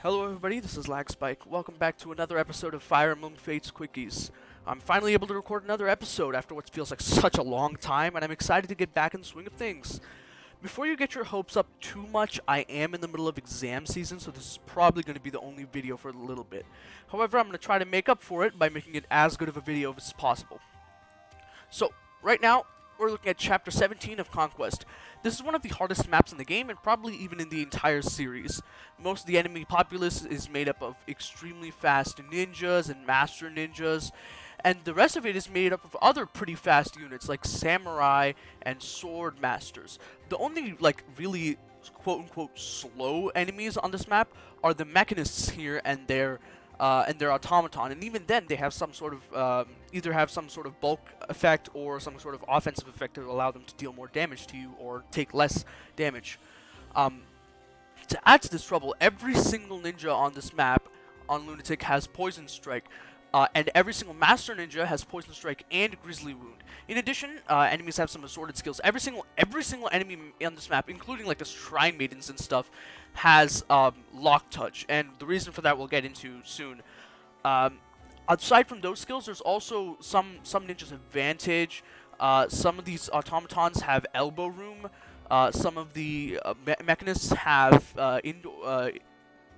Hello everybody, this is LagSpike. Welcome back to another episode of Fire Emblem Fates Quickies. I'm finally able to record another episode after what feels like such a long time, and I'm excited to get back in the swing of things. Before you get your hopes up too much, I am in the middle of exam season, so this is probably going to be the only video for a little bit. However, I'm going to try to make up for it by making it as good of a video as possible. So, right now, we're looking at Chapter 17 of Conquest. This is one of the hardest maps in the game, and probably even in the entire series. Most of the enemy populace is made up of extremely fast ninjas and master ninjas, and the rest of it is made up of other pretty fast units like samurai and sword masters. The only, really quote-unquote slow enemies on this map are the mechanists here and their automaton, and even then they have some sort of either have some sort of bulk effect or some sort of offensive effect to allow them to deal more damage to you or take less damage. To add to this trouble, every single ninja on this map on Lunatic has Poison Strike, and every single Master Ninja has Poison Strike and Grizzly Wound. In addition, enemies have some assorted skills. Every single enemy on this map, including like the Shrine Maidens and stuff, has Lock Touch, and the reason for that we'll get into soon. Aside from those skills, there's also some ninjas have Vantage. Some of these automatons have Elbow Room. Some of the mechanists have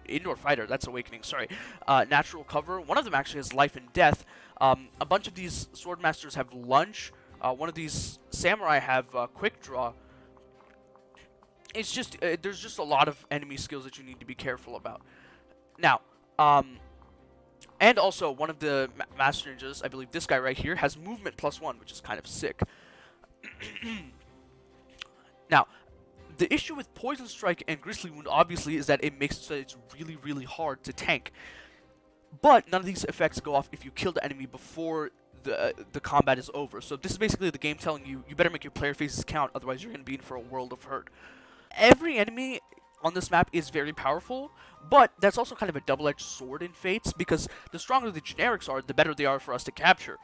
Indoor Fighter, that's Awakening, sorry. Natural Cover. One of them actually has Life and Death. A bunch of these Sword Masters have Lunge. One of these Samurai have Quick Draw. It's just, there's just a lot of enemy skills that you need to be careful about. Now, and also one of the Master Ninjas, I believe this guy right here, has Movement +1, which is kind of sick. Now, the issue with Poison Strike and Grizzly Wound, obviously, is that it makes it so it's really, really hard to tank. But none of these effects go off if you kill the enemy before the combat is over. So this is basically the game telling you, you better make your player phases count, otherwise you're going to be in for a world of hurt. Every enemy on this map is very powerful, but that's also kind of a double-edged sword in Fates, because the stronger the generics are, the better they are for us to capture.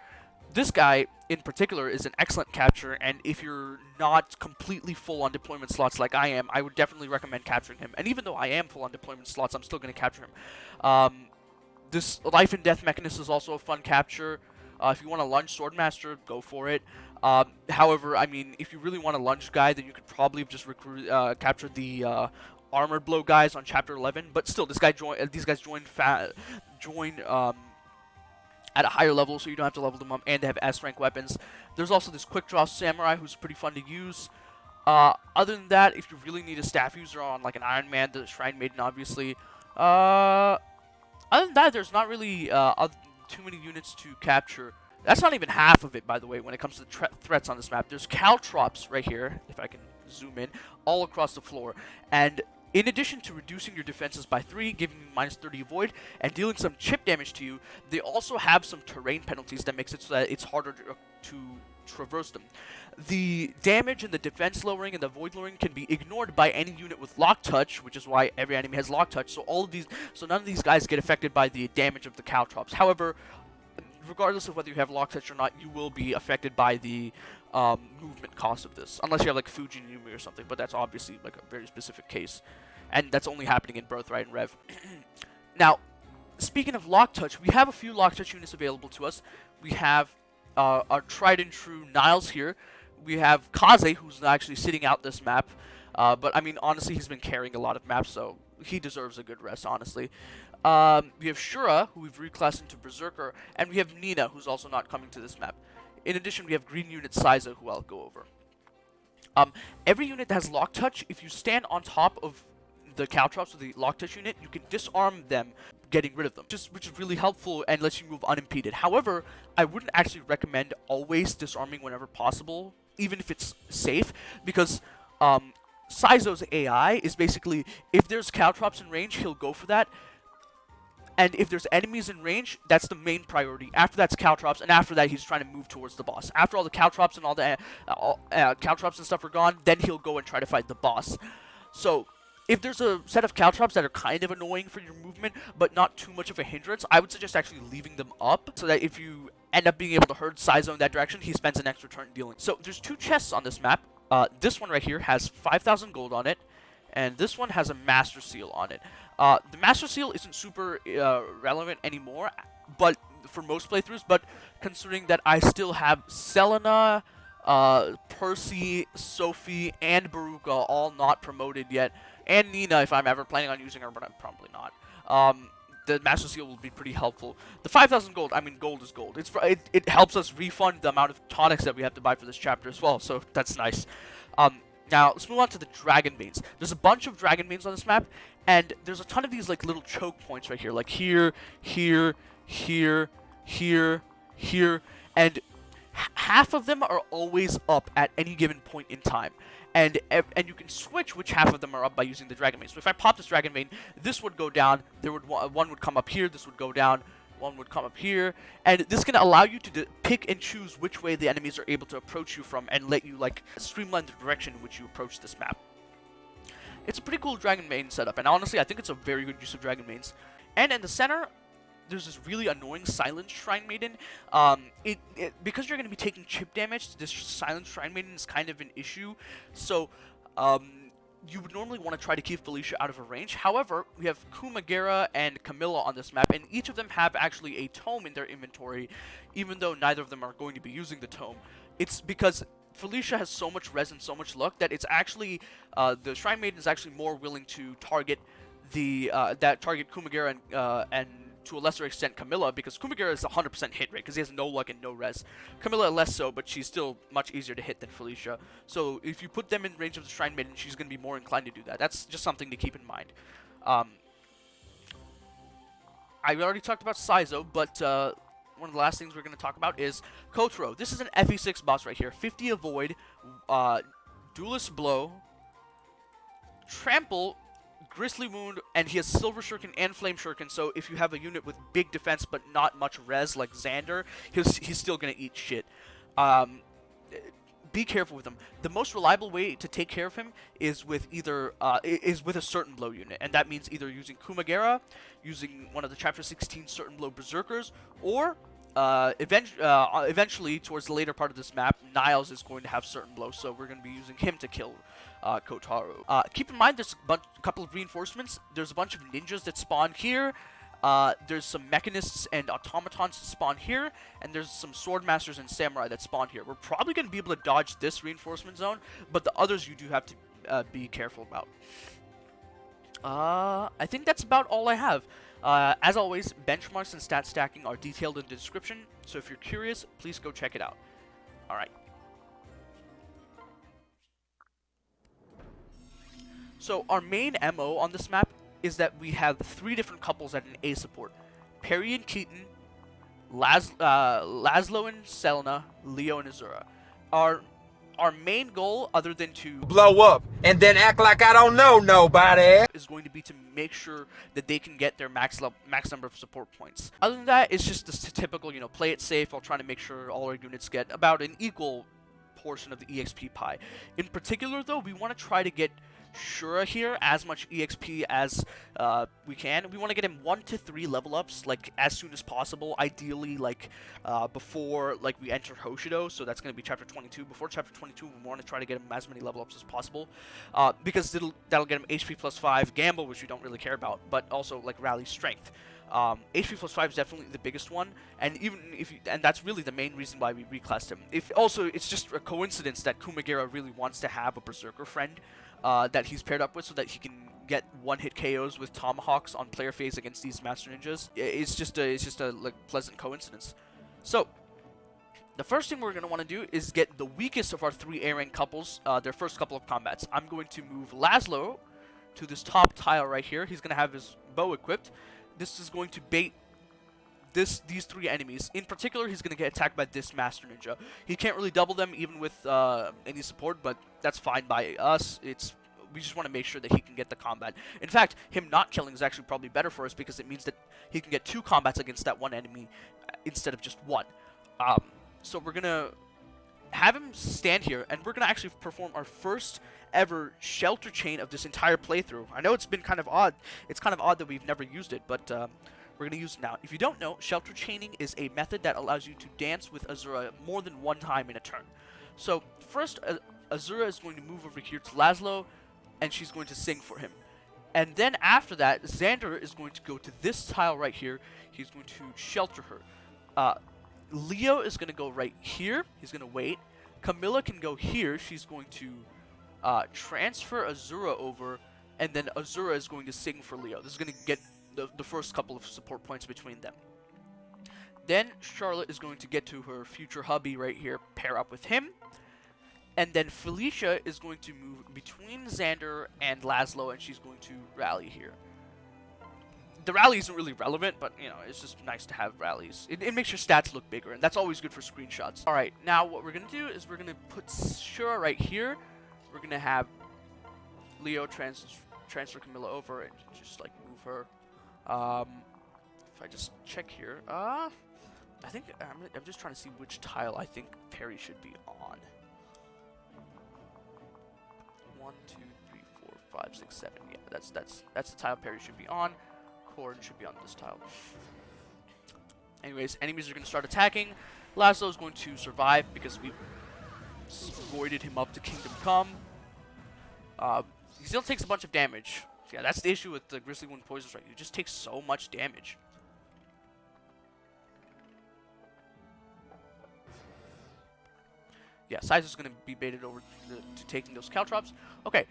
This guy, in particular, is an excellent capture, and if you're not completely full on deployment slots like I am, I would definitely recommend capturing him. And even though I am full on deployment slots, I'm still going to capture him. This Life and Death mechanism is also a fun capture. If you want a Lunge Swordmaster, go for it. However, I mean, if you really want a Lunge guy, then you could probably have just captured the Armored Blow guys on Chapter 11. But still, these guys join at a higher level, so you don't have to level them up, and they have S-rank weapons. There's also this Quick Draw Samurai, who's pretty fun to use. Other than that, if you really need a staff user on like an Iron Man, the Shrine Maiden, obviously. Other than that, there's not really too many units to capture. That's not even half of it, by the way, when it comes to threats on this map. There's Caltrops right here, if I can zoom in, all across the floor. And in addition to reducing your defenses by 3, giving you -30 avoid, and dealing some chip damage to you, they also have some terrain penalties that makes it so that it's harder to traverse them. The damage and the defense lowering and the void lowering can be ignored by any unit with Lock Touch, which is why every enemy has Lock Touch. So none of these guys get affected by the damage of the Caltrops. However, regardless of whether you have Lock Touch or not, you will be affected by the movement cost of this, unless you have like Fuji Numi or something, but that's obviously like a very specific case, and that's only happening in Birthright and Rev. Now, speaking of Lock Touch, we have a few Lock Touch units available to us. We have our tried and true Niles here. We have Kaze, who's actually sitting out this map, but I mean, honestly, he's been carrying a lot of maps, so he deserves a good rest, honestly. We have Shura, who we've reclassed into Berserker, and we have Nina, who's also not coming to this map. In addition, we have green unit Siza, who I'll go over. Every unit that has Lock Touch, if you stand on top of the Caltrops of the Lock Touch unit, you can disarm them, getting rid of them, which is really helpful and lets you move unimpeded. However, I wouldn't actually recommend always disarming whenever possible, even if it's safe, because Sizo's AI is basically, if there's Caltrops in range, he'll go for that. And if there's enemies in range, that's the main priority. After that's Caltrops, and after that, he's trying to move towards the boss. After all the Caltrops and all the Caltrops and stuff are gone, then he'll go and try to fight the boss. So, if there's a set of Caltrops that are kind of annoying for your movement, but not too much of a hindrance, I would suggest actually leaving them up, so that if you end up being able to herd Sizo in that direction, he spends an extra turn dealing. So, there's 2 chests on this map. This one right here has 5,000 gold on it, and this one has a Master Seal on it. The Master Seal isn't super relevant anymore, but for most playthroughs, but considering that I still have Selena, Percy, Sophie, and Baruka all not promoted yet, and Nina if I'm ever planning on using her, but I'm probably not. The Master Seal will be pretty helpful. The 5,000 gold, I mean, gold is gold. It helps us refund the amount of tonics that we have to buy for this chapter as well, so that's nice. Now, let's move on to the Dragon Veins. There's a bunch of Dragon Veins on this map, and there's a ton of these like little choke points right here, like here, here, here, here, here, and half of them are always up at any given point in time. And you can switch which half of them are up by using the Dragon Vein. So if I pop this Dragon Vein, this would go down, one would come up here, this would go down, one would come up here, and this can allow you to pick and choose which way the enemies are able to approach you from and let you like streamline the direction in which you approach this map. It's a pretty cool Dragon Vein setup, and honestly I think it's a very good use of Dragon Veins. And in the center, there's this really annoying Silent Shrine Maiden. Because you're going to be taking chip damage, this Silent Shrine Maiden is kind of an issue. So, you would normally want to try to keep Felicia out of her range. However, we have Kumagera and Camilla on this map, and each of them have actually a tome in their inventory, even though neither of them are going to be using the tome. It's because Felicia has so much res and so much luck that it's actually, the Shrine Maiden is actually more willing to target target Kumagera and to a lesser extent Camilla, because Kumagera is 100% hit rate because he has no luck and no res. Camilla less so, but she's still much easier to hit than Felicia. So if you put them in range of the Shrine Maiden, she's going to be more inclined to do that. That's just something to keep in mind. I already talked about Saizo, but one of the last things we're going to talk about is Kotaro. This is an FE6 boss right here. 50 Avoid, Duelist Blow, Trample, Grisly Wound, and he has Silver Shuriken and Flame Shuriken, so if you have a unit with big defense but not much res like Xander, he's still going to eat shit. Be careful with him. The most reliable way to take care of him is with either with a Certain Blow unit, and that means either using Kumagera, using one of the Chapter 16 Certain Blow Berserkers, or eventually, towards the later part of this map, Niles is going to have Certain Blow, so we're going to be using him to kill Kotaro. Keep in mind, there's a couple of reinforcements. There's a bunch of ninjas that spawn here. There's some mechanists and automatons that spawn here, and there's some sword masters and samurai that spawn here. We're probably going to be able to dodge this reinforcement zone, but the others you do have to be careful about. I think that's about all I have. As always, benchmarks and stat stacking are detailed in the description, so if you're curious, please go check it out. Alright. So our main MO on this map is that we have 3 different couples at an A support. Peri and Keaton, Laslow and Selena, Leo and Azura. Our main goal, other than to blow up and then act like I don't know nobody, is going to be to make sure that they can get their max number of support points. Other than that, it's just the typical, play it safe while trying to make sure all our units get about an equal portion of the EXP pie. In particular, though, we want to try to get Shura here as much EXP as we can. We want to get him 1 to 3 level ups like as soon as possible, ideally like before we enter Hoshido, so that's going to be chapter 22. Before chapter 22 we want to try to get him as many level ups as possible, because that'll get him HP plus 5 gamble, which we don't really care about, but also like rally strength. HP plus 5 is definitely the biggest one, and and that's really the main reason why we reclassed him. It's just a coincidence that Kumagera really wants to have a Berserker friend that he's paired up with, so that he can get one-hit KOs with Tomahawks on player phase against these Master Ninjas. It's just a pleasant coincidence. So the first thing we're going to want to do is get the weakest of our 3 A rank couples their first couple of combats. I'm going to move Laslow to this top tile right here. He's going to have his bow equipped. This is going to bait these 3 enemies. In particular, he's going to get attacked by this Master Ninja. He can't really double them even with any support, but that's fine by us. We just want to make sure that he can get the combat. In fact, him not killing is actually probably better for us, because it means that he can get 2 combats against that one enemy instead of just 1. So we're going to have him stand here, and we're going to actually perform our first ever shelter chain of this entire playthrough. I know it's been kind of odd. It's kind of odd that we've never used it, but we're going to use it now. If you don't know, shelter chaining is a method that allows you to dance with Azura more than 1 time in a turn. So first, Azura is going to move over here to Laslow, and she's going to sing for him. And then after that, Xander is going to go to this tile right here. He's going to shelter her. Leo is going to go right here. He's going to wait. Camilla can go here. She's going to transfer Azura over, and then Azura is going to sing for Leo. This is going to get the first couple of support points between them. Then Charlotte is going to get to her future hubby right here, pair up with him. And then Felicia is going to move between Xander and Laslow, and she's going to rally here. The rally isn't really relevant, but, you know, it's just nice to have rallies. It makes your stats look bigger, and that's always good for screenshots. Alright, now what we're going to do is we're going to put Shura right here. We're going to have Leo transfer Camilla over and just, like, move her. If I just check here, I think I'm just trying to see which tile I think Peri should be on. 1, 2, 3, 4, 5, 6, 7. Yeah, that's the tile Peri should be on. Corrin should be on this tile. Anyways, enemies are going to start attacking. Laslow is going to survive because we voided him up to Kingdom Come. He still takes a bunch of damage. Yeah, that's the issue with the Grizzly Wind Poisons, right? You just take so much damage. Yeah, Size is going to be baited over to taking those Caltrops. Okay,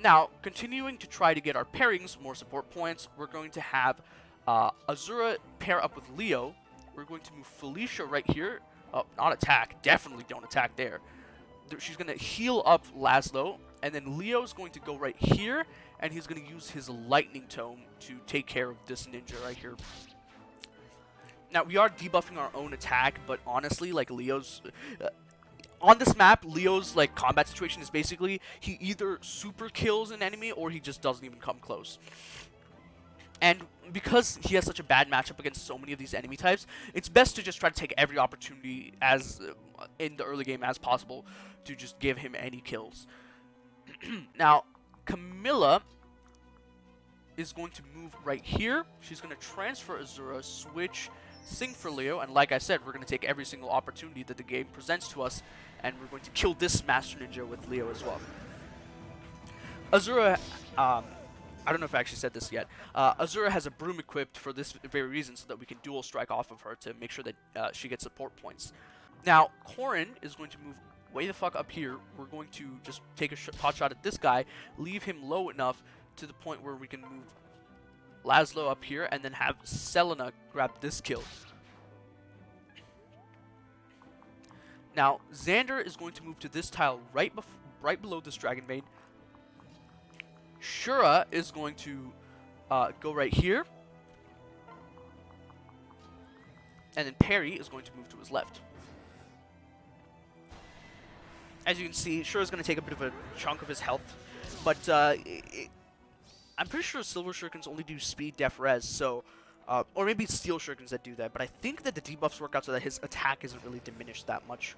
now, continuing to try to get our pairings, more support points, we're going to have Azura pair up with Leo. We're going to move Felicia right here. Oh, not attack. Definitely don't attack there. She's going to heal up Laslow. And then Leo's going to go right here. And he's going to use his Lightning Tome to take care of this ninja right here. Now, we are debuffing our own attack. But honestly, like, Leo's... on this map, Leo's like combat situation is basically he either super kills an enemy or he just doesn't even come close. And because he has such a bad matchup against so many of these enemy types, it's best to just try to take every opportunity as in the early game as possible to just give him any kills. Now, Camilla is going to move right here. She's going to transfer Azura, switch, sing for Leo, and like I said, we're going to take every single opportunity that the game presents to us, and we're going to kill this Master Ninja with Leo as well. Azura, I don't know if I actually said this yet, Azura has a broom equipped for this very reason, so that we can dual strike off of her to make sure that she gets support points. Now, Corrin is going to move way the fuck up here. We're going to just take a pot shot at this guy, leave him low enough to the point where we can move Laslow up here, and then have Selena grab this kill. Now, Xander is going to move to this tile right below this Dragon Maid. Shura is going to go right here. And then Peri is going to move to his left. As you can see, Shura's going to take a bit of a chunk of his health. But I'm pretty sure Silver Shurikens only do speed, def, res, so... or maybe it's Steel Shurikens that do that, but I think that the debuffs work out so that his attack isn't really diminished that much.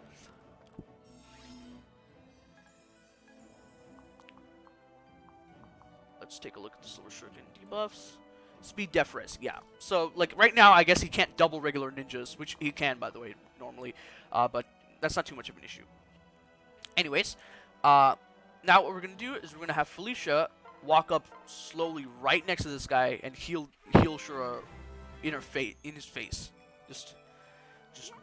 Let's take a look at the Silver Shuriken debuffs. Speed, def, res, yeah. So, like, right now, I guess he can't double regular ninjas, which he can, by the way, normally, but that's not too much of an issue. Anyways, now what we're going to do is we're going to have Felicia walk up slowly right next to this guy and heal Shura in his face, just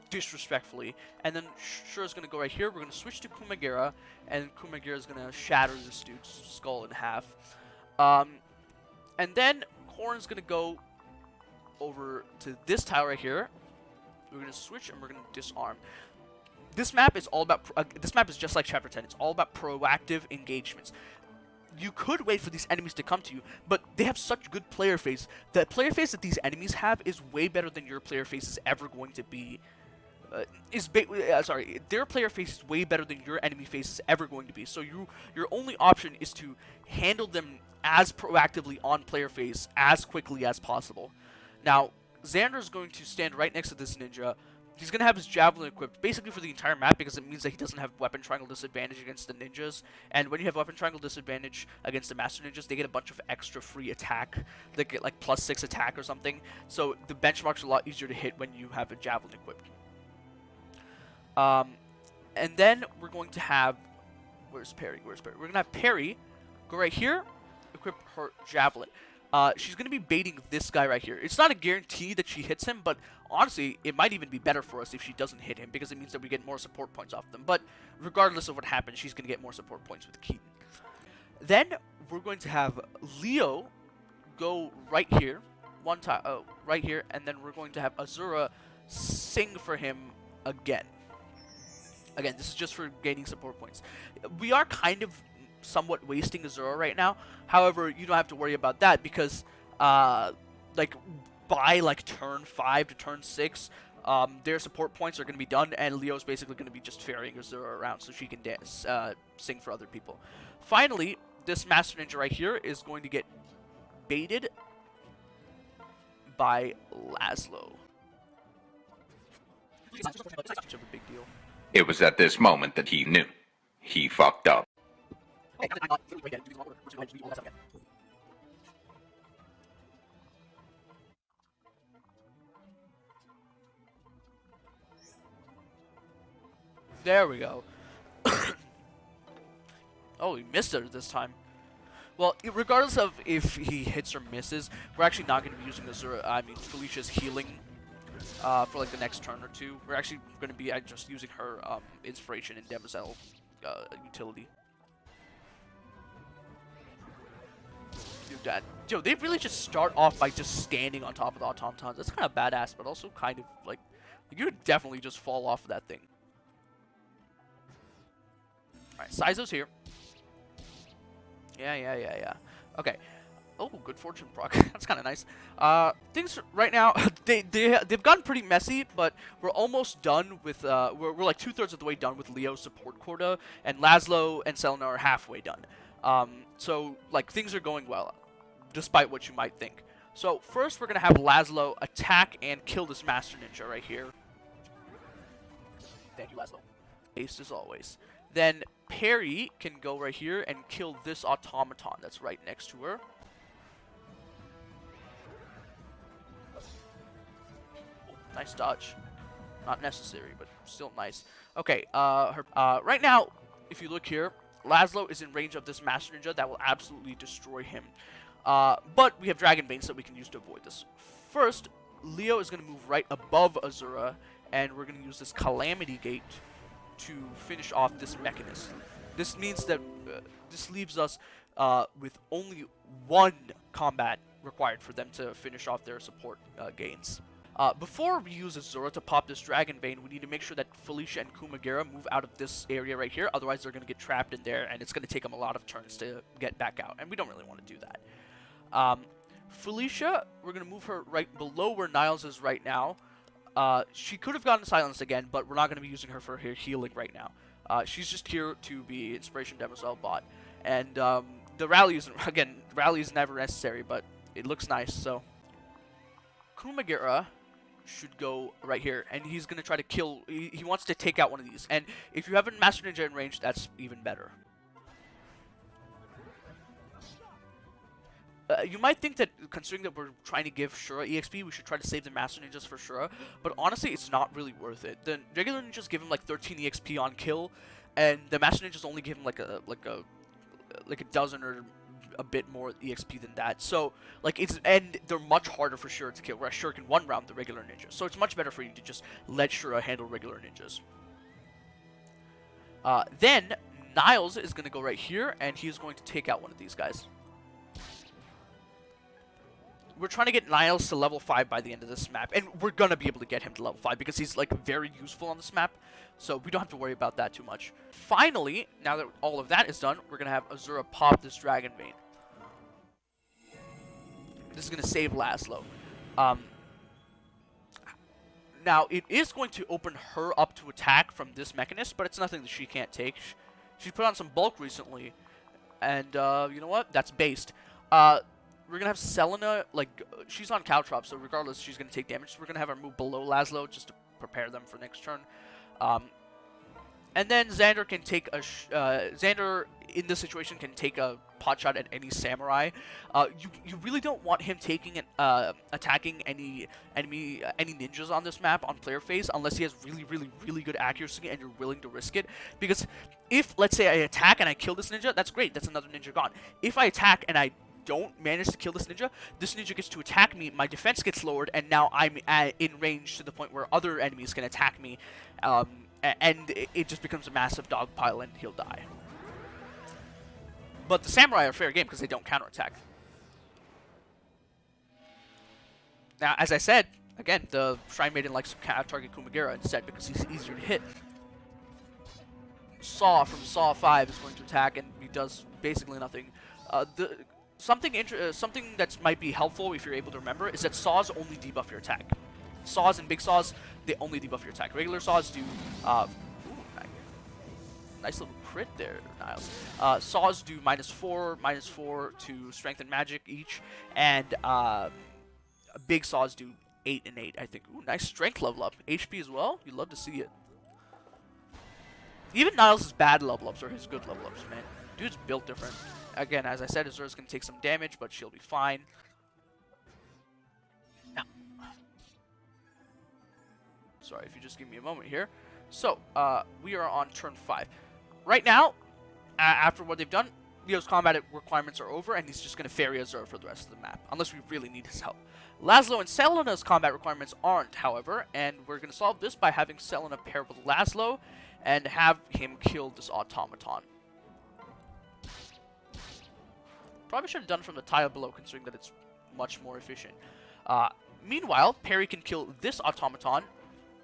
disrespectfully. And then Shura's gonna go right here. We're gonna switch to Kumagera, and Kumagera's gonna shatter this dude's skull in half. And then Corrin's gonna go over to this tile right here. We're gonna switch and we're gonna disarm. This map is all about. This map is just like Chapter 10. It's all about proactive engagements. You could wait for these enemies to come to you, but they have such good player face. The player face that these enemies have is way better than your player face is ever going to be. Their player face is way better than your enemy face is ever going to be. So your only option is to handle them as proactively on player face as quickly as possible. Now, Xander's going to stand right next to this ninja. He's going to have his Javelin equipped basically for the entire map because it means that he doesn't have Weapon Triangle disadvantage against the ninjas. And when you have Weapon Triangle disadvantage against the Master Ninjas, they get a bunch of extra free attack. They get like +6 attack or something. So the benchmark's a lot easier to hit when you have a Javelin equipped. And then we're going to have... Where's Peri? We're going to have Peri Go right here, equip her Javelin. She's going to be baiting this guy right here. It's not a guarantee that she hits him, but honestly, it might even be better for us if she doesn't hit him, because it means that we get more support points off them. But regardless of what happens, she's going to get more support points with Keaton. Then we're going to have Leo go right here, one time, right here, and then we're going to have Azura sing for him again. Again, this is just for gaining support points. We are kind of somewhat wasting Azura right now. However, you don't have to worry about that because, like, by like turn 5 to turn 6, their support points are going to be done, and Leo's basically going to be just ferrying Azura around so she can dance, sing for other people. Finally, this Master Ninja right here is going to get baited by Laslow. Such a big deal. It was at this moment that he knew. He fucked up. There we go. Oh, he missed it this time. Well, regardless of if he hits or misses, we're actually not going to be using Felicia's healing for like the next turn or two. We're actually going to be just using her inspiration and Demoiselle utility. Yo, they really just start off by just standing on top of the automatons. That's kind of badass, but also kind of like you would definitely just fall off of that thing. Alright, Saizo's here. Yeah. Okay. Oh, good fortune proc. That's kind of nice. Things right now, they've gotten pretty messy, but we're almost done with, we're like 2/3 of the way done with Leo's support quota, and Laslow and Selena are halfway done. So, like, things are going well, despite what you might think. So, first we're going to have Laslow attack and kill this Master Ninja right here. Thank you, Laslow. Ace as always. Then Peri can go right here and kill this automaton that's right next to her. Nice dodge. Not necessary, but still nice. Okay, right now, if you look here, Laslow is in range of this Master Ninja that will absolutely destroy him. But we have Dragon Veins that we can use to avoid this. First, Leo is going to move right above Azura, and we're going to use this Calamity Gate to finish off this Mechanist. This means that this leaves us with only one combat required for them to finish off their support gains. Before we use Azura to pop this Dragon Vein, we need to make sure that Felicia and Kumagera move out of this area right here. Otherwise, they're going to get trapped in there, and it's going to take them a lot of turns to get back out. And we don't really want to do that. Felicia, we're going to move her right below where Niles is right now. She could have gotten silenced again, but we're not going to be using her for her healing right now. She's just here to be Inspiration Demoiselle bot. And the rally is never necessary, but it looks nice, so. Kumagera should go right here, and he's going to try to kill, he wants to take out one of these. And if you have a Master Ninja in range, that's even better. You might think that, considering that we're trying to give Shura EXP, we should try to save the Master Ninjas for Shura, but honestly, it's not really worth it. The regular ninjas give him like 13 EXP on kill, and the Master Ninjas only give him like a dozen or a bit more EXP than that. So, like, and they're much harder for Shura to kill, whereas Shura can one-round the regular ninjas. So it's much better for you to just let Shura handle regular ninjas. Then, Niles is going to go right here, and he's going to take out one of these guys. We're trying to get Niles to level 5 by the end of this map, and we're going to be able to get him to level 5 because he's, like, very useful on this map, so we don't have to worry about that too much. Finally, now that all of that is done, we're going to have Azura pop this Dragon Vein. This is going to save Laslow. Now, it is going to open her up to attack from this Mechanist, but it's nothing that she can't take. She's put on some bulk recently, and you know what? That's based. We're going to have Selena, like, she's on Caltrop, so regardless, she's going to take damage. So we're going to have her move below Laslow just to prepare them for next turn. And then Xander can take a... Xander, in this situation, can take a pot shot at any samurai. You really don't want him taking attacking any ninjas on this map on player phase unless he has really good accuracy and you're willing to risk it. Because if, let's say, I attack and I kill this ninja, that's great. That's another ninja gone. If I attack and I don't manage to kill this ninja gets to attack me, my defense gets lowered, and now I'm in range to the point where other enemies can attack me, and it just becomes a massive dog pile and he'll die. But the samurai are fair game because they don't counterattack. Now, as I said, again, the Shrine Maiden likes to target Kumagera instead because he's easier to hit. Saw from Saw 5 is going to attack, and he does basically nothing. Something that might be helpful if you're able to remember is that saws only debuff your attack. Saws and big saws, they only debuff your attack. Regular saws do, nice little crit there, Niles. Saws do -4 to strength and magic each, and big saws do 8 and 8, I think. Ooh, nice strength level up. HP as well, you'd love to see it. Even Niles' bad level ups are his good level ups, man. Dude's built different. Again, as I said, Azura's going to take some damage, but she'll be fine. Now, sorry, if you just give me a moment here. So, we are on turn 5. Right now, after what they've done, Leo's combat requirements are over, and he's just going to ferry Azura for the rest of the map, unless we really need his help. Laslow and Selena's combat requirements aren't, however, and we're going to solve this by having Selena pair with Laslow and have him kill this automaton. Probably should have done it from the tile below, considering that it's much more efficient. Meanwhile, Peri can kill this automaton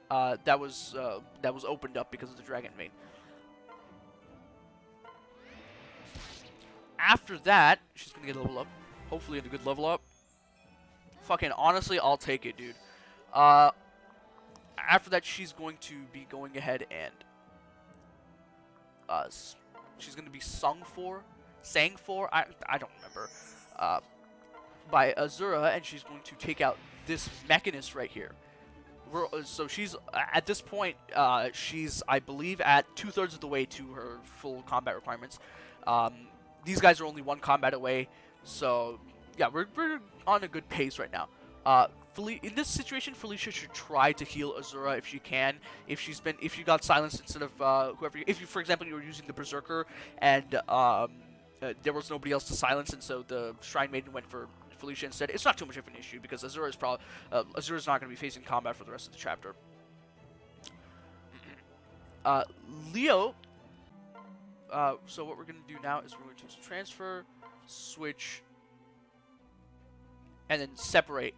that was opened up because of the Dragon Main. After that, she's gonna get a level up. Hopefully, a good level up. Fucking honestly, I'll take it, dude. After that, she's going to be going ahead and she's gonna be sang for, I don't remember, by Azura, and she's going to take out this mechanist right here. So she's, at this point, she's, I believe, at 2/3 of the way to her full combat requirements. These guys are only one combat away, so yeah, we're on a good pace right now. In this situation, Felicia should try to heal Azura if she can. If she got silenced instead of if you, for example, you were using the Berserker and there was nobody else to silence, and so the Shrine Maiden went for Felicia instead. It's not too much of an issue because Azura's not going to be facing combat for the rest of the chapter. Leo. So what we're going to do now is we're going to transfer, switch, and then separate.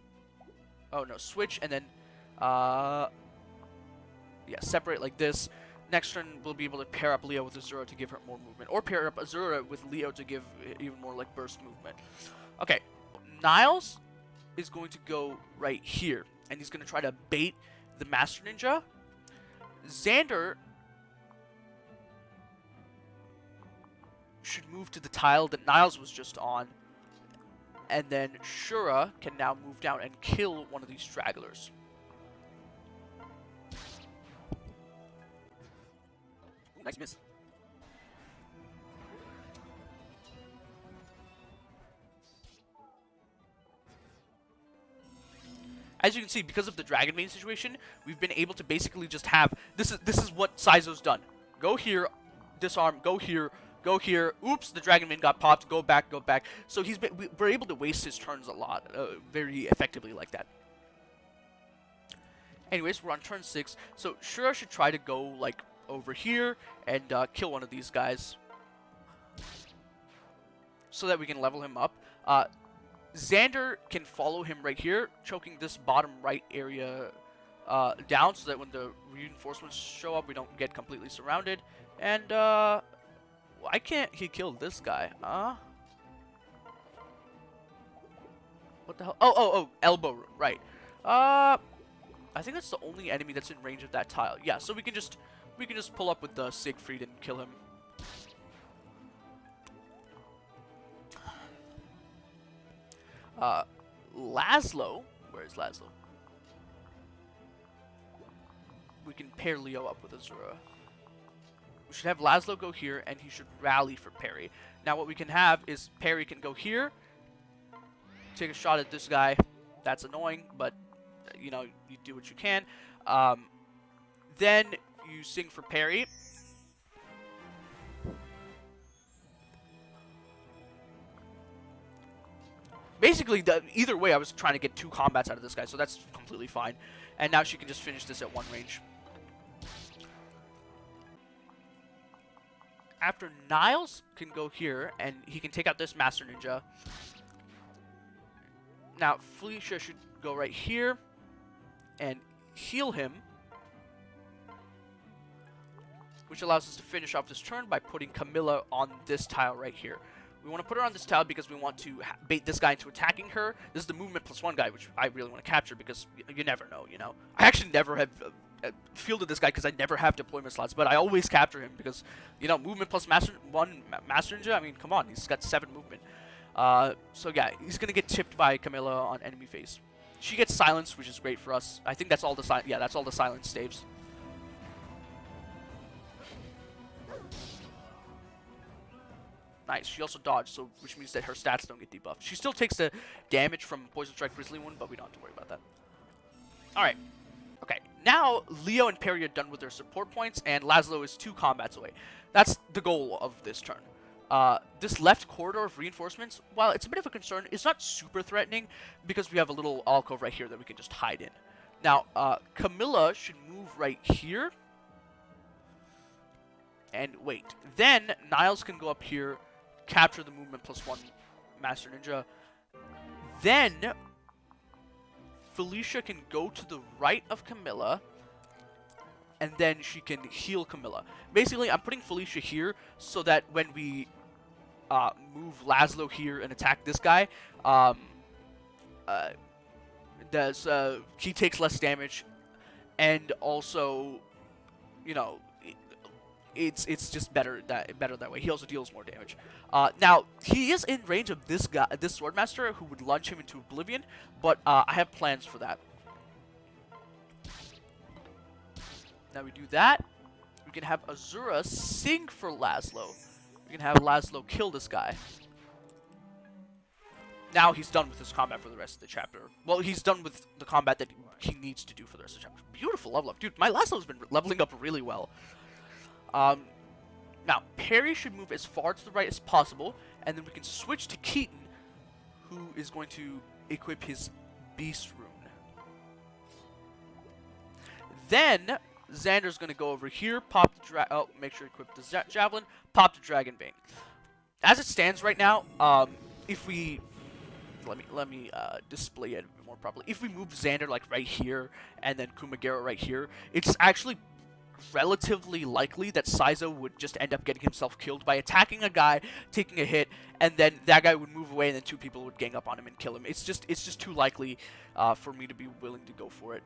Oh no, switch and then separate like this. Next turn we'll be able to pair up Leo with Azura to give her more movement, or pair up Azura with Leo to give even more like burst movement. Okay, Niles is going to go right here, and he's going to try to bait the Master Ninja. Xander should move to the tile that Niles was just on, and then Shura can now move down and kill one of these stragglers. Ooh, nice miss. As you can see, because of the Dragon Main situation, we've been able to basically just have this is what Saizo's done. Go here, disarm, go here. Go here. Oops, the Dragon Main got popped. Go back, go back. So we're able to waste his turns a lot, very effectively like that. Anyways, we're on turn 6. So Shura should try to go like over here and kill one of these guys, so that we can level him up. Xander can follow him right here, choking this bottom right area down, so that when the reinforcements show up, we don't get completely surrounded. And why can't he kill this guy? What the hell? Oh, elbow, right. I think that's the only enemy that's in range of that tile. Yeah, so we can just pull up with the Siegfried and kill him. Laslow, where is Laslow? We can pair Leo up with Azura. should have Laslow go here, and he should rally for Peri. Now what we can have is Peri can go here, take a shot at this guy. That's annoying, but you know, you do what you can. Then you sing for Peri. Basically, either way, I was trying to get 2 combats out of this guy, so that's completely fine. And now she can just finish this at 1 range. After Niles can go here, and he can take out this Master Ninja. Now, Felicia should go right here and heal him, which allows us to finish off this turn by putting Camilla on this tile right here. We want to put her on this tile because we want to bait this guy into attacking her. This is the movement +1 guy, which I really want to capture because you never know, you know. I actually never have fielded this guy because I never have deployment slots, but I always capture him because, you know, movement plus Master Ninja, I mean, come on, he's got 7 movement. So yeah, he's going to get tipped by Camilla on enemy phase. She gets silenced, which is great for us. I think that's all the that's all the silence staves. Nice. She also dodged, so which means that her stats don't get debuffed. She still takes the damage from Poison Strike Grizzly Wound, but we don't have to worry about that. Alright. Okay. Now, Leo and Peri are done with their support points, and Laslow is 2 combats away. That's the goal of this turn. This left corridor of reinforcements, while it's a bit of a concern, it's not super threatening because we have a little alcove right here that we can just hide in. Now, Camilla should move right here. And wait. Then, Niles can go up here, capture the movement +1 Master Ninja. Then, Felicia can go to the right of Camilla, and then she can heal Camilla. Basically, I'm putting Felicia here so that when we move Laslow here and attack this guy, he takes less damage, and also, you know, it's just better that way. He also deals more damage. Now he is in range of this guy, this Swordmaster, who would launch him into oblivion, but I have plans for that. Now we do that. We can have Azura sing for Laslow. We can have Laslow kill this guy. Now he's done with his combat for the rest of the chapter. Well, he's done with the combat that he needs to do for the rest of the chapter. Beautiful level up. Dude, my Laslow's been leveling up really well. Now, Peri should move as far to the right as possible, and then we can switch to Keaton, who is going to equip his Beast Rune. Then, Xander's going to go over here, pop the make sure to equip the Javelin, pop the Dragon Bane. As it stands right now, if we... Let me display it a bit more properly. If we move Xander, like, right here, and then Kumagera right here, it's actually relatively likely that Saizo would just end up getting himself killed by attacking a guy, taking a hit, and then that guy would move away, and then 2 people would gang up on him and kill him. It's just too likely for me to be willing to go for it.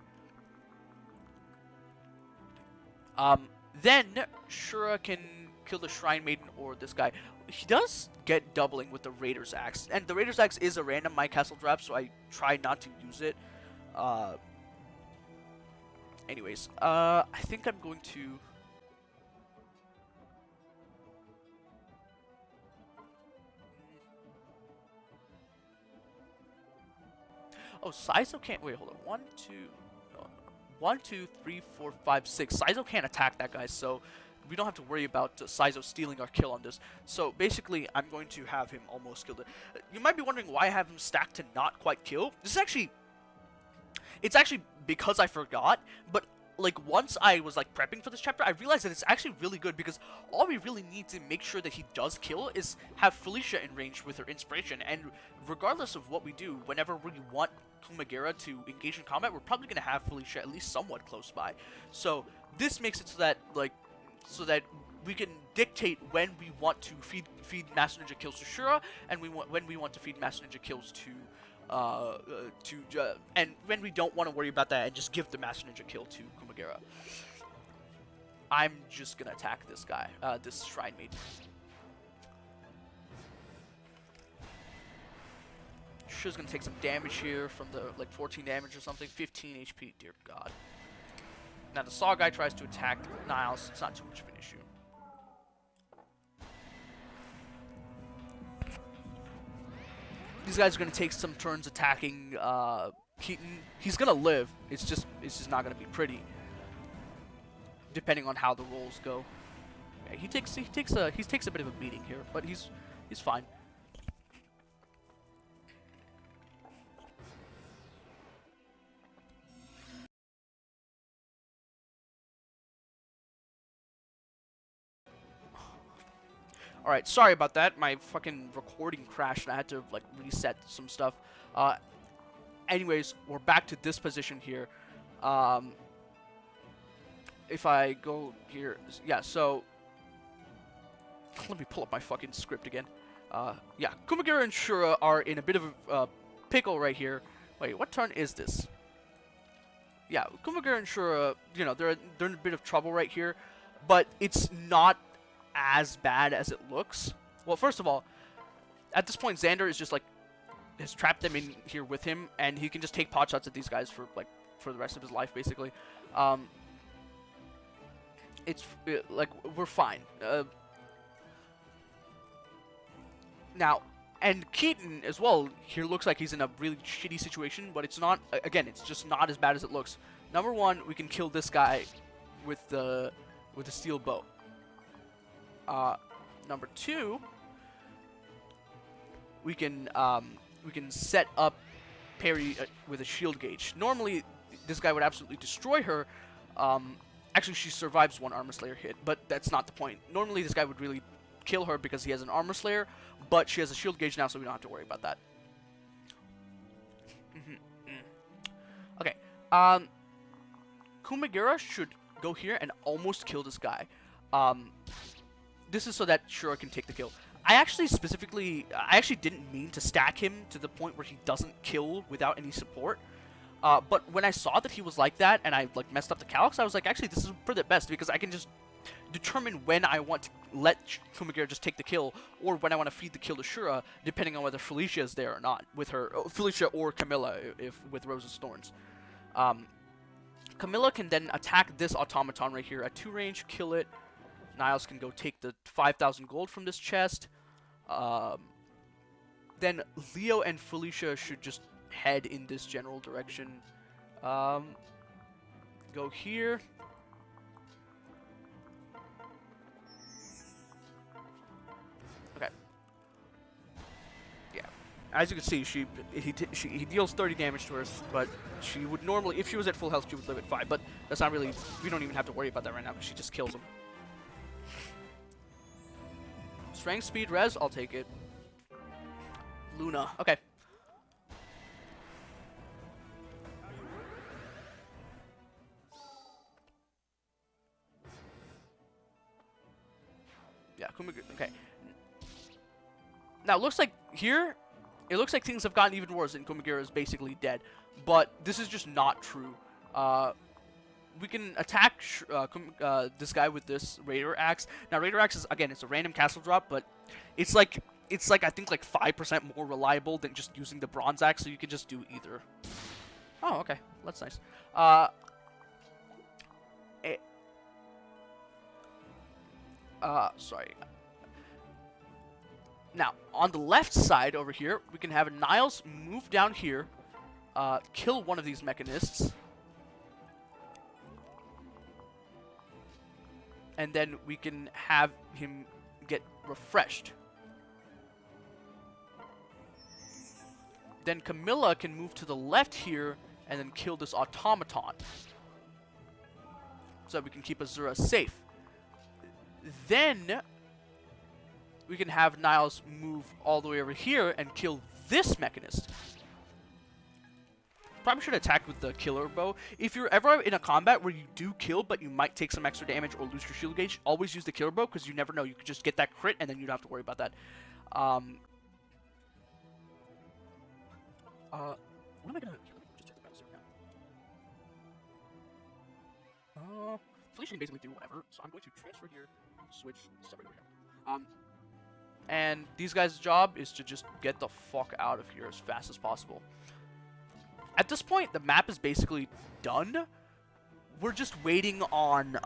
Then Shura can kill the Shrine Maiden or this guy. He does get doubling with the Raider's Axe, and the Raider's Axe is a random My Castle drop, so I try not to use it. Anyways, I think I'm going to... Oh, Saizo can't... Wait, hold on. 1, 2, 3, 4, 5, 6. Saizo can't attack that guy, so we don't have to worry about Saizo stealing our kill on this. So basically, I'm going to have him almost killed. You might be wondering why I have him stacked to not quite kill. This is actually... It's actually because I forgot, but like once I was like prepping for this chapter, I realized that it's actually really good because all we really need to make sure that he does kill is have Felicia in range with her inspiration, and regardless of what we do, whenever we want Kumagera to engage in combat, we're probably going to have Felicia at least somewhat close by. So this makes it so that we can dictate when we want to feed Master Ninja kills to Shura, and when we want to feed Master Ninja kills to and when we don't want to worry about that and just give the Master Ninja kill to Kumagera. I'm just gonna attack this guy, this Shrine Maiden. Shura's gonna take some damage here from the, like, 14 damage or something, 15 HP, dear God. Now the Saw guy tries to attack Niles, it's not too much of an issue. these guys are going to take some turns attacking Keaton. He's going to live. It's just not going to be pretty, depending on how the rolls go. Yeah, he takes a bit of a beating here, but he's fine. Alright, sorry about that. My fucking recording crashed and I had to like reset some stuff. Anyways, we're back to this position here. If I go here, yeah, so let me pull up my fucking script again. Yeah, Kumagera and Shura are in a bit of a pickle right here. Wait, what turn is this? Yeah, Kumagera and Shura, you know, they're in a bit of trouble right here, but it's not as bad as it looks. Well, first of all, at this point, Xander is just like has trapped them in here with him, and he can just take pot shots at these guys for the rest of his life, basically. Like we're fine. Now, and Keaton as well here looks like he's in a really shitty situation, but it's not. Again, it's just not as bad as it looks. Number one, we can kill this guy with the steel bow. Number two, we can set up Peri with a shield gauge. Normally, this guy would absolutely destroy her. Actually, she survives one Armor Slayer hit, but that's not the point. Normally, this guy would really kill her because he has an Armor Slayer, but she has a shield gauge now, so we don't have to worry about that. Okay. Kumagera should go here and almost kill this guy. This is so that Shura can take the kill. I actually didn't mean to stack him to the point where he doesn't kill without any support. But when I saw that he was like that and I like messed up the calcs, I was like, actually, this is for the best because I can just determine when I want to let Kumagera just take the kill or when I want to feed the kill to Shura, depending on whether Felicia is there or not with her, Felicia or Camilla if with Rose's Thorns. Camilla can then attack this automaton right here at 2 range, kill it. Niles can go take the 5,000 gold from this chest. Then Leo and Felicia should just head in this general direction. Go here. Okay. Yeah. As you can see, he deals 30 damage to her, but she would normally, if she was at full health, she would live at 5. But that's not really, we don't even have to worry about that right now because she just kills him. Strength, speed, res, I'll take it. Luna, okay. Yeah, okay. Now, it looks like here, it looks like things have gotten even worse and Kumagera is basically dead. But this is just not true. We can attack this guy with this Raider Axe. Now, Raider Axe is, again, it's a random castle drop, but it's like I think like 5% more reliable than just using the Bronze Axe, so you can just do either. Oh, okay. That's nice. Sorry. Now, on the left side over here, we can have Niles move down here, kill one of these mechanists. And then we can have him get refreshed. Then Camilla can move to the left here and then kill this automaton. So that we can keep Azura safe. Then we can have Niles move all the way over here and kill this mechanist. Probably should attack with the killer bow. If you're ever in a combat where you do kill, but you might take some extra damage or lose your shield gauge, always use the killer bow because you never know. You could just get that crit and then you don't have to worry about that. What am I gonna? Just check the balance now. Felicia can basically do whatever, so I'm going to transfer here, switch, separate over here. And these guys' job is to just get the fuck out of here as fast as possible. At this point, the map is basically done. We're just waiting on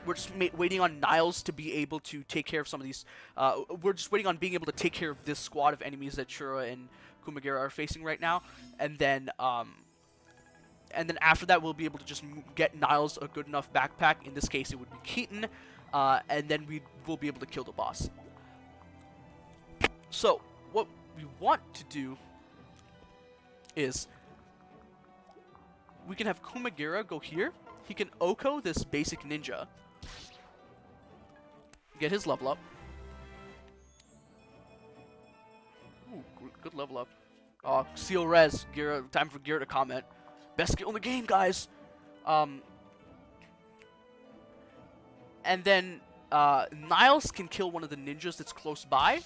we're just waiting on Niles to be able to take care of some of these. We're just waiting on being able to take care of this squad of enemies that Shura and Kumagera are facing right now, and then after that we'll be able to just get Niles a good enough backpack. In this case, it would be Keaton, and then we will be able to kill the boss. So what we want to do is we can have Kumagera go here. He can Oko this basic ninja. Get his level up. Ooh, good level up. Seal res. Gira, time for Gira to comment. Best skill in the game, guys. And then Niles can kill one of the ninjas that's close by.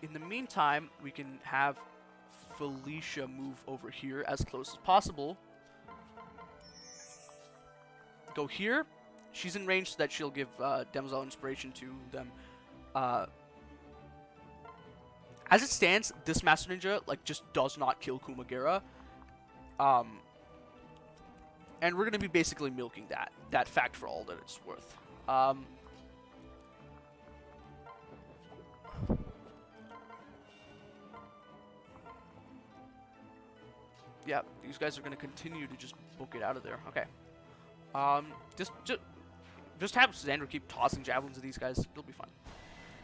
In the meantime, we can have Felicia move over here as close as possible. Go here. She's in range so that she'll give Damsel Inspiration to them. As it stands, this Master Ninja just does not kill Kumagera. And we're going to be basically milking that fact for all that it's worth. Yeah, these guys are going to continue to just book it out of there. Okay. Just have Xander keep tossing javelins at these guys. It'll be fun.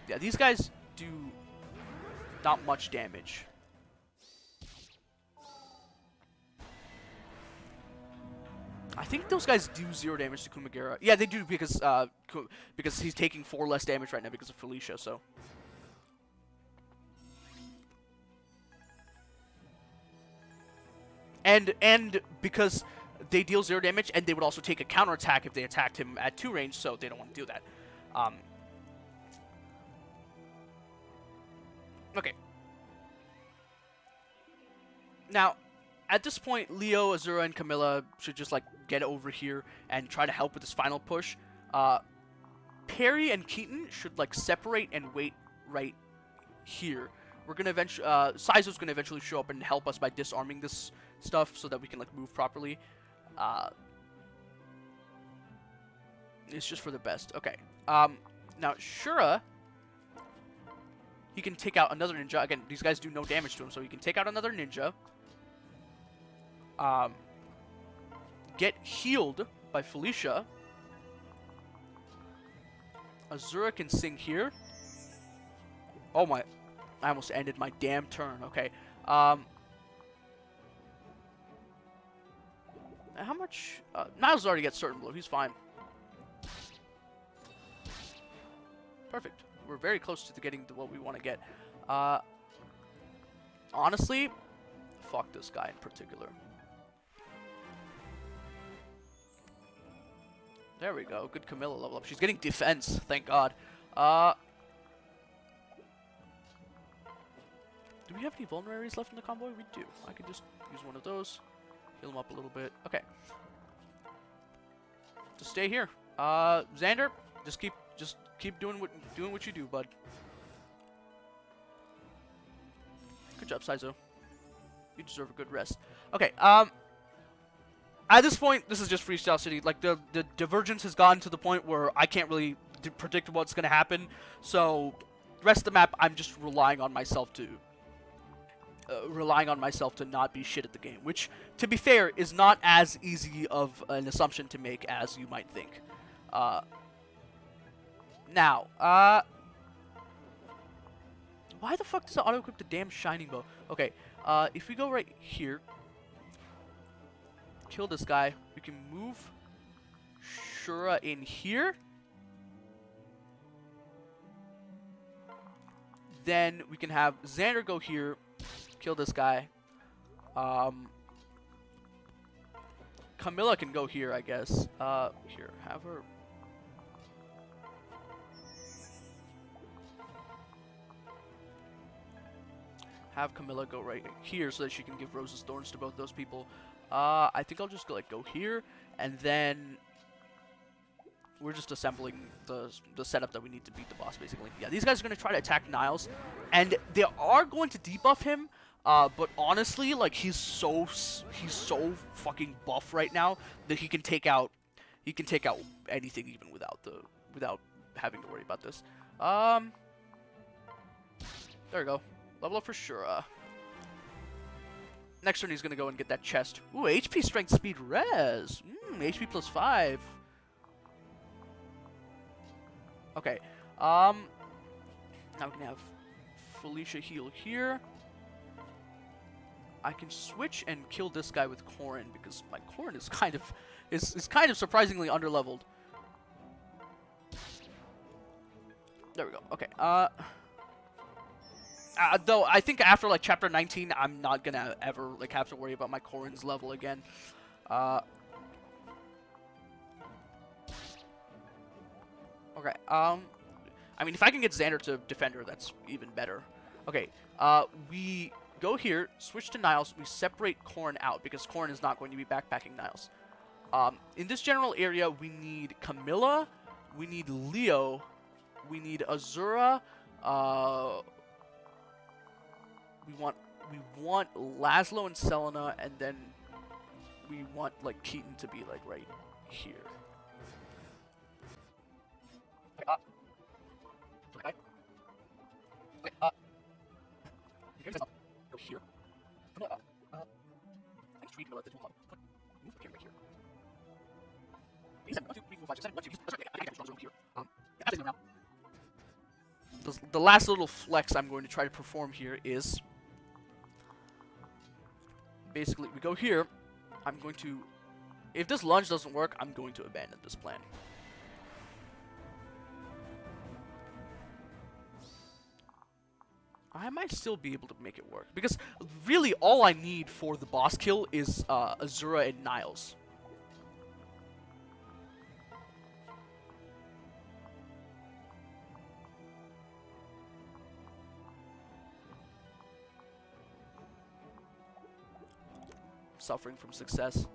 Yeah, these guys do not much damage. I think those guys do 0 damage to Kumagera. Yeah, they do because he's taking 4 less damage right now because of Felicia. So. And because they deal 0 damage, and they would also take a counterattack if they attacked him at 2 range, so they don't want to do that. Okay. Now, at this point, Leo, Azura, and Camilla should just get over here and try to help with this final push. Peri and Keaton should separate and wait right here. We're gonna eventually, Saizo's gonna eventually show up and help us by disarming this stuff so that we can move properly. It's just for the best. Okay. Now Shura, he can take out another ninja. Again, these guys do no damage to him, so he can take out another ninja. Get healed by Felicia. Azura can sing here. Oh my, I almost ended my damn turn. Okay. How much? Niles already gets certain blow. He's fine. Perfect. We're very close to getting to what we want to get. Honestly, fuck this guy in particular. There we go. Good Camilla level up. She's getting defense. Thank God. Do we have any vulneraries left in the convoy? We do. I could just use one of those. Heal him up a little bit. Okay. Just stay here. Xander, just keep doing what you do, bud. Good job, Saizo. You deserve a good rest. Okay. At this point, this is just Freestyle City. The divergence has gotten to the point where I can't really predict what's going to happen. So, the rest of the map, I'm just relying on myself to not be shit at the game. Which, to be fair, is not as easy of an assumption to make as you might think. Now, why the fuck does it auto-equip the damn Shining Bow? Okay, if we go right here, kill this guy, we can move Shura in here. Then we can have Xander go here, kill this guy. Camilla can go here, I guess. Here, have her. Have Camilla go right here so that she can give Rose's Thorns to both those people. I think I'll just go here, and then we're just assembling the setup that we need to beat the boss, basically. Yeah, these guys are going to try to attack Niles, and they are going to debuff him, But honestly, like he's so fucking buff right now that he can take out anything even without having to worry about this. There we go. Level up for Shura. Next turn he's gonna go and get that chest. Ooh, HP, strength, speed, res. HP plus 5. Okay. Now we can have Felicia heal here. I can switch and kill this guy with Corrin because my Corrin is kind of surprisingly underleveled. There we go. Okay. Though I think after like chapter 19, I'm not gonna ever like have to worry about my Corrin's level again. Okay. I mean, if I can get Xander to Defender, that's even better. Okay. We go here, switch to Niles. We separate Corrin out because Corrin is not going to be backpacking Niles. In this general area, we need Camilla, we need Leo, we need Azura. We want Laslow and Selena, and then we want like Keaton to be like right here. Go here. I just read this one. Move here, right here. The last little flex I'm going to try to perform here is basically we go here. I'm going to, if this lunge doesn't work, I'm going to abandon this plan. I might still be able to make it work because really all I need for the boss kill is Azura and Niles. Suffering from success.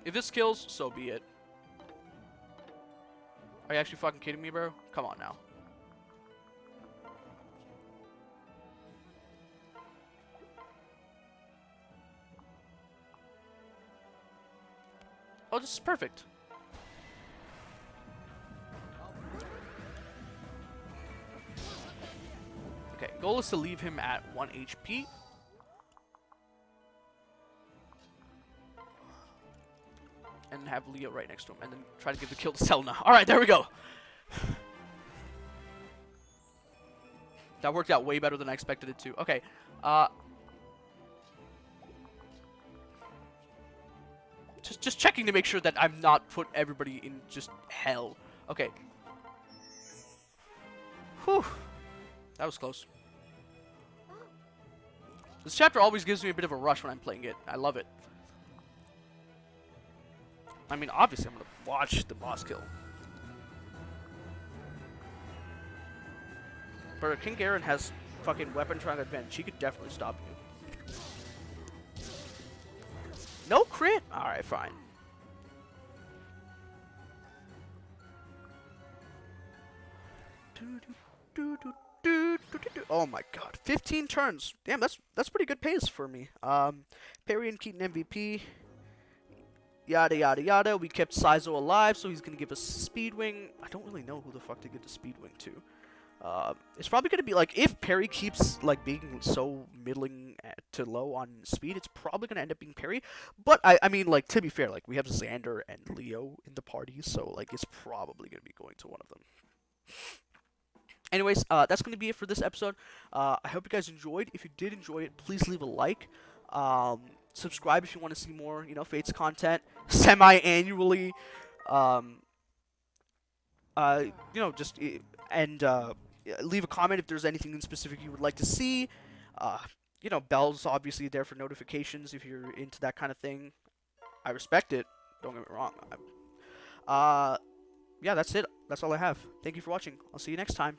If this kills, so be it. Are you actually fucking kidding me, bro? Come on now. Oh, this is perfect. Okay, goal is to leave him at 1 HP. And have Leo right next to him, and then try to give the kill to Selena. Alright, there we go. That worked out way better than I expected it to. Okay, just checking to make sure that I'm not put everybody in just hell. Okay. Whew. That was close. This chapter always gives me a bit of a rush when I'm playing it. I love it. I mean, obviously, I'm going to watch the boss kill. But King Garen has fucking weapon trying advantage. He could definitely stop you. No crit? Alright, fine. Oh my god. 15 turns. Damn, that's pretty good pace for me. Peri and Keaton MVP. Yada yada yada. We kept Sizo alive, so he's gonna give us Speed Wing. I don't really know who the fuck to give the Speed Wing to. It's probably gonna be like if Peri keeps like being so middling to low on speed, it's probably gonna end up being Peri. But I mean, like, to be fair, like we have Xander and Leo in the party, so like it's probably gonna be going to one of them. Anyways, that's gonna be it for this episode. I hope you guys enjoyed. If you did enjoy it, please leave a like. Subscribe if you want to see more, you know, Fates content semi-annually. You know, just and leave a comment if there's anything in specific you would like to see. You know, bells obviously there for notifications if you're into that kind of thing. I respect it. Don't get me wrong. Yeah, that's it. That's all I have. Thank you for watching. I'll see you next time.